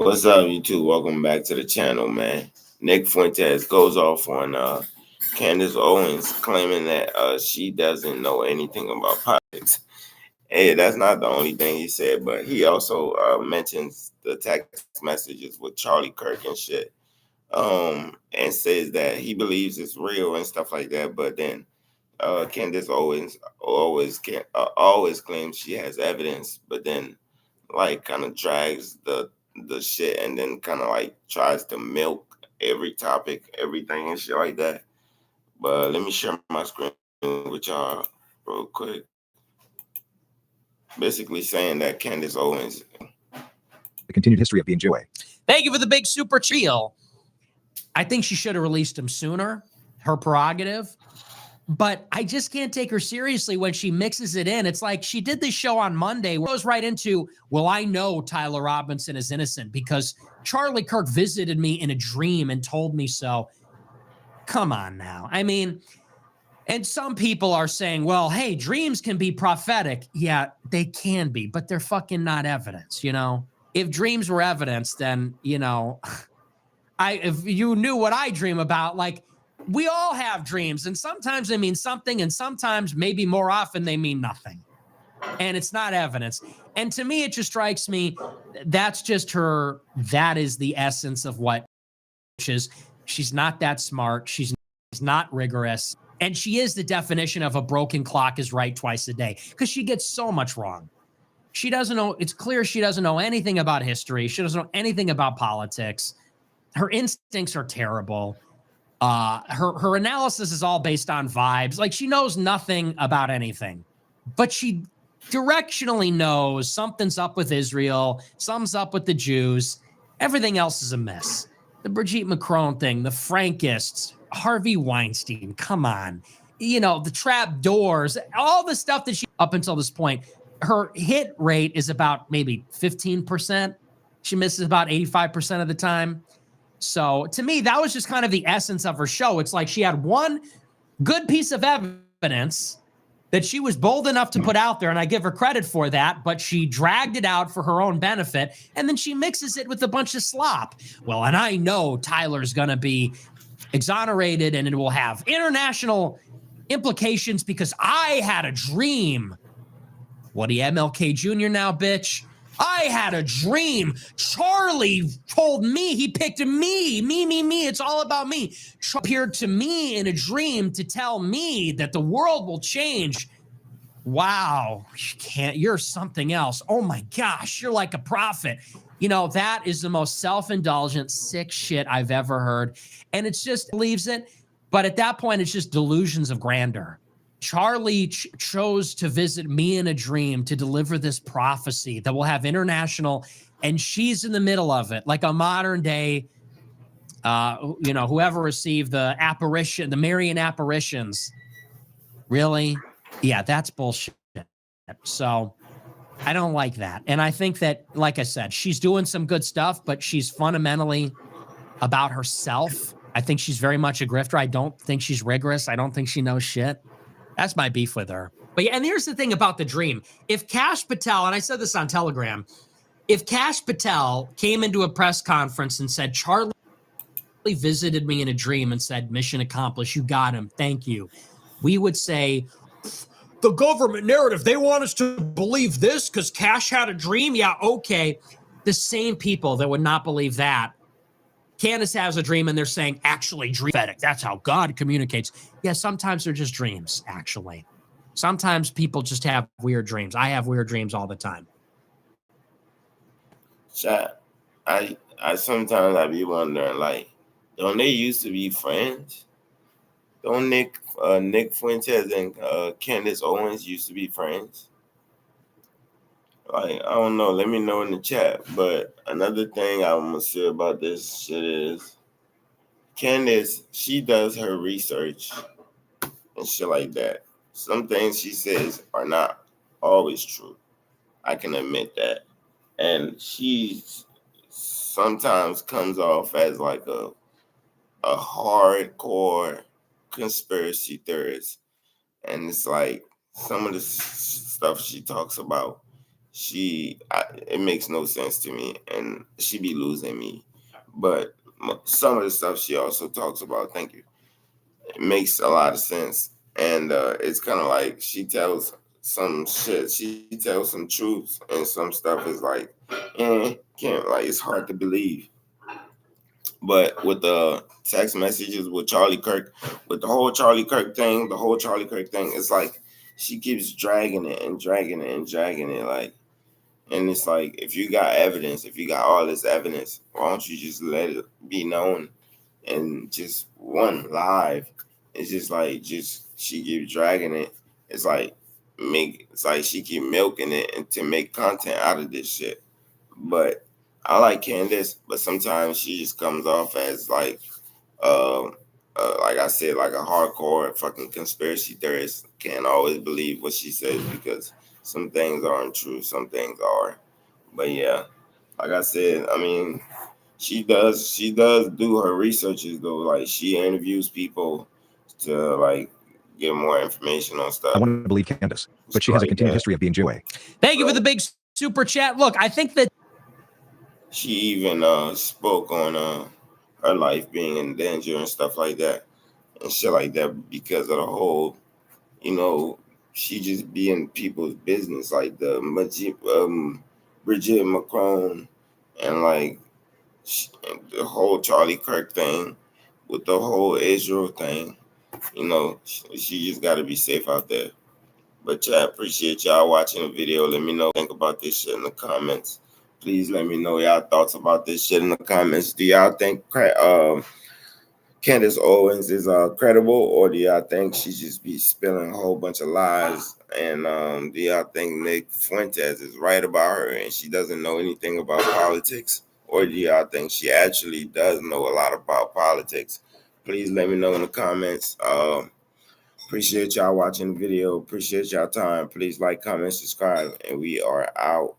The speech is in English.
What's up, YouTube? Welcome back to the channel, man. Nick Fuentes goes off on Candace Owens claiming that she doesn't know anything about politics. Hey, that's not the only thing he said, but he also mentions the text messages with Charlie Kirk and shit, and says that he believes it's real and stuff like that. But then Candace Owens always claims she has evidence, but then like kind of drags the shit and then kind of like tries to milk every topic, everything and shit like that. But let me share my screen with y'all real quick. Basically saying that Candace Owens. The continued history of being Jew. Thank you for the big super trio. I think she should have released him sooner. Her prerogative. But I just can't take her seriously when she mixes it in. It's like she did this show on Monday where it goes right into, well, I know Tyler Robinson is innocent because Charlie Kirk visited me in a dream and told me so. Come on now. I mean, and some people are saying, well, hey, dreams can be prophetic. Yeah, they can be, but they're fucking not evidence, you know? If dreams were evidence, then, you know, if you knew what I dream about, like, we all have dreams, and sometimes they mean something, and sometimes, maybe more often, they mean nothing. And it's not evidence. And to me, it just strikes me, that's just her, that is the essence of what is. She's not that smart. She's not rigorous. And she is the definition of a broken clock is right twice a day, because she gets so much wrong. She doesn't know, it's clear she doesn't know anything about history. She doesn't know anything about politics. Her instincts are terrible. Her analysis is all based on vibes. Like, she knows nothing about anything, but she directionally knows something's up with Israel, something's up with the Jews. Everything else is a mess. The Brigitte Macron thing, the Frankists, Harvey Weinstein, come on. You know, the trap doors, all the stuff that she, up until this point, her hit rate is about maybe 15%. She misses about 85% of the time. So to me, that was just kind of the essence of her show. It's like she had one good piece of evidence that she was bold enough to put out there, and I give her credit for that, but she dragged it out for her own benefit, and then she mixes it with a bunch of slop. Well, and I know Tyler's going to be exonerated, and it will have international implications because I had a dream. What are you, MLK Jr. now, bitch? I had a dream. Charlie told me, he picked me. It's all about me. Appeared to me in a dream to tell me that the world will change. Wow, you're something else. Oh my gosh, you're like a prophet. You know, that is the most self-indulgent, sick shit I've ever heard. And it's just believes it. But at that point, it's just delusions of grandeur. Charlie chose to visit me in a dream to deliver this prophecy that will have international, and she's in the middle of it, like a modern day, you know, whoever received the apparition, the Marian apparitions. Really? Yeah, that's bullshit. So I don't like that. And I think that, like I said, she's doing some good stuff, but she's fundamentally about herself. I think she's very much a grifter. I don't think she's rigorous. I don't think she knows shit. That's my beef with her. But yeah, and here's the thing about the dream. If Kash Patel, and I said this on Telegram, if Kash Patel came into a press conference and said, Charlie visited me in a dream and said, mission accomplished, you got him, thank you, we would say, the government narrative, they want us to believe this because Kash had a dream? Yeah, okay. The same people that would not believe that. Candace has a dream and they're saying, actually, dream prophetic. That's how God communicates. Yeah, sometimes they're just dreams, actually. Sometimes people just have weird dreams. I have weird dreams all the time. Chat. I sometimes I be wondering, like, don't they used to be friends? Don't Nick Fuentes and Candace Owens used to be friends? Like, I don't know. Let me know in the chat. But another thing I'm gonna say about this shit is Candace, she does her research and shit like that. Some things she says are not always true. I can admit that. And she sometimes comes off as like a hardcore conspiracy theorist. And it's like some of the stuff she talks about it makes no sense to me, and she be losing me. But some of the stuff she also talks about, thank you, it makes a lot of sense. And it's kind of like she tells some shit, she tells some truths, and some stuff is like, can't, like, it's hard to believe. But with the text messages with Charlie Kirk, with the whole Charlie Kirk thing, it's like she keeps dragging it and dragging it and dragging it, like. And it's like, if you got evidence, if you got all this evidence, why don't you just let it be known and just one live? It's just like, just she keep dragging it. It's like it's like she keep milking it and to make content out of this shit. But I like Candace, but sometimes she just comes off as um, like I said, like a hardcore fucking conspiracy theorist. Can't always believe what she says because some things aren't true, some things are. But yeah, like I said, I mean, she does do her researches though. Like she interviews people to like get more information on I stuff. want to believe Candace, but she has a continued history of being Jewish. Thank you for the big super chat. Look, I think that She even spoke on her life being in danger and stuff like that and shit like that because of the whole, you know, she just be in people's business like the Bridget Macron and like and the whole Charlie Kirk thing with the whole Israel thing. You know, she just got to be safe out there. But yeah, I appreciate y'all watching the video. Let me know what you think about this shit in the comments. Please let me know y'all thoughts about this shit in the comments. Do y'all think Candace Owens is credible, or do y'all think she just be spilling a whole bunch of lies? And do y'all think Nick Fuentes is right about her and she doesn't know anything about politics? Or do y'all think she actually does know a lot about politics? Please let me know in the comments. Appreciate y'all watching the video. Appreciate y'all time. Please like, comment, subscribe, and we are out.